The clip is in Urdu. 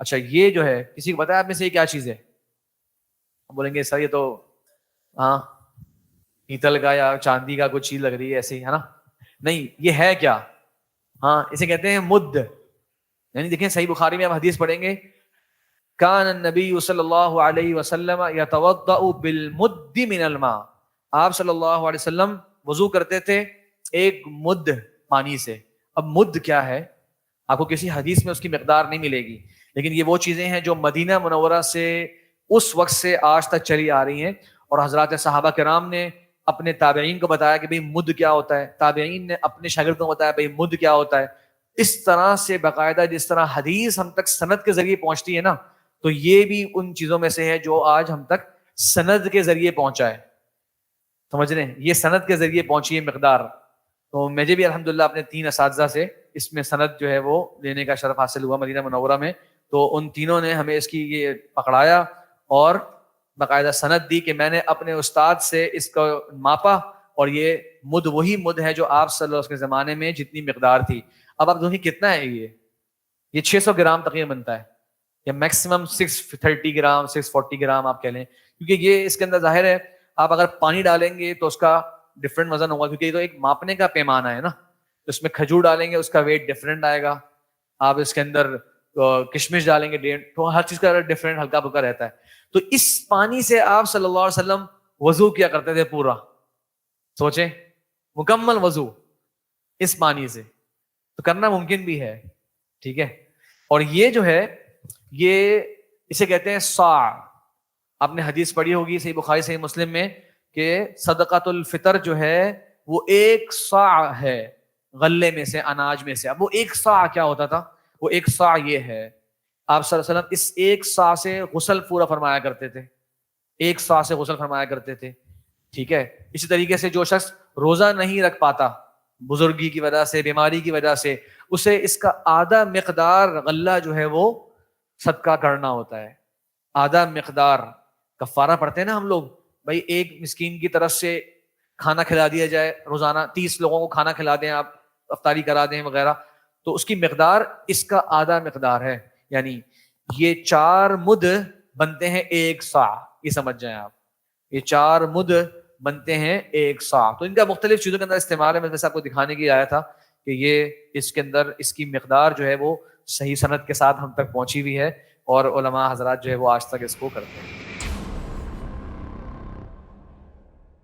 اچھا یہ جو ہے کسی کو پتا ہے آپ میں سے یہ کیا چیز ہے؟ بولیں گے سر یہ تو ہاں پیتل کا یا چاندی کا کوئی چیز لگ رہی ہے ایسی ہے نا. نہیں یہ ہے کیا؟ ہاں اسے کہتے ہیں مد. یعنی دیکھیں صحیح بخاری میں آپ حدیث پڑھیں گے کان النبی صلی اللہ علیہ وسلم یتوضأ بالمد من الماء. آپ صلی اللہ علیہ وسلم وضو کرتے تھے ایک مد پانی سے. اب مد کیا ہے آپ کو کسی حدیث میں اس کی مقدار نہیں ملے گی، لیکن یہ وہ چیزیں ہیں جو مدینہ منورہ سے اس وقت سے آج تک چلی آ رہی ہیں، اور حضرات صحابہ کرام نے اپنے تابعین کو بتایا کہ بھئی مد کیا ہوتا ہے، تابعین نے اپنے شاگردوں کو بتایا بھئی مد کیا ہوتا ہے. اس طرح سے باقاعدہ جس طرح حدیث ہم تک سند کے ذریعے پہنچتی ہے نا، تو یہ بھی ان چیزوں میں سے ہے جو آج ہم تک سند کے ذریعے پہنچا ہے. سمجھ رہے ہیں، یہ سند کے ذریعے پہنچی ہے مقدار. تو مجھے بھی الحمدللہ اپنے 3 اساتذہ سے اس میں سند جو ہے وہ لینے کا شرف حاصل ہوا مدینہ منورہ میں. تو ان تینوں نے ہمیں اس کی یہ پکڑایا اور باقاعدہ سند دی کہ میں نے اپنے استاد سے اس کو ماپا، اور یہ مد وہی مد ہے جو آپ صلی اللہ علیہ وسلم کے زمانے میں جتنی مقدار تھی. اب آپ دیکھیں کتنا ہے یہ 600 گرام تقریباً بنتا ہے، یا میکسیمم 630 گرام 640 گرام آپ کہہ لیں، کیونکہ یہ اس کے اندر ظاہر ہے آپ اگر پانی ڈالیں گے تو اس کا ڈفرینٹ وزن ہوگا، کیونکہ یہ تو ایک ماپنے کا پیمانہ ہے نا. اس میں کھجور ڈالیں گے اس کا ویٹ ڈفرینٹ آئے گا، آپ اس کے اندر کشمش ڈالیں گے تو ہر چیز کا ڈفرینٹ ہلکا پھلکا رہتا ہے. تو اس پانی سے آپ صلی اللہ علیہ وسلم وضو کیا کرتے تھے پورا. سوچیں مکمل وضو اس پانی سے تو کرنا ممکن بھی ہے. ٹھیک ہے، اور یہ جو ہے یہ اسے کہتے ہیں صاع. آپ نے حدیث پڑھی ہوگی صحیح بخاری صحیح مسلم میں کہ صدقۃ الفطر جو ہے وہ 1 صاع ہے غلے میں سے، اناج میں سے. اب وہ 1 صاع کیا ہوتا تھا؟ وہ 1 صاع یہ ہے، آپ صلی اللہ علیہ وسلم اس 1 صاع سے غسل پورا فرمایا کرتے تھے. 1 صاع سے غسل فرمایا کرتے تھے. ٹھیک ہے، اسی طریقے سے جو شخص روزہ نہیں رکھ پاتا بزرگی کی وجہ سے، بیماری کی وجہ سے، اسے اس کا آدھا مقدار غلہ جو ہے وہ صدقہ کرنا ہوتا ہے. آدھا مقدار کفارہ پڑھتے ہیں نا ہم لوگ، بھائی ایک مسکین کی طرف سے کھانا کھلا دیا جائے روزانہ، 30 لوگوں کو کھانا کھلا دیں آپ، افطاری کرا دیں وغیرہ، تو اس کی مقدار اس کا آدھا مقدار ہے. یعنی یہ 4 مد بنتے ہیں 1 صاع. یہ سمجھ جائیں آپ، یہ 4 مد بنتے ہیں 1 صاع. تو ان کا مختلف چیزوں کے اندر استعمال ہے. میں ویسے آپ کو دکھانے کے لیے آیا تھا کہ یہ اس کے اندر اس کی مقدار جو ہے وہ صحیح سند کے ساتھ ہم تک پہنچی ہوئی ہے، اور علماء حضرات جو ہے وہ آج تک اس کو کرتے ہیں.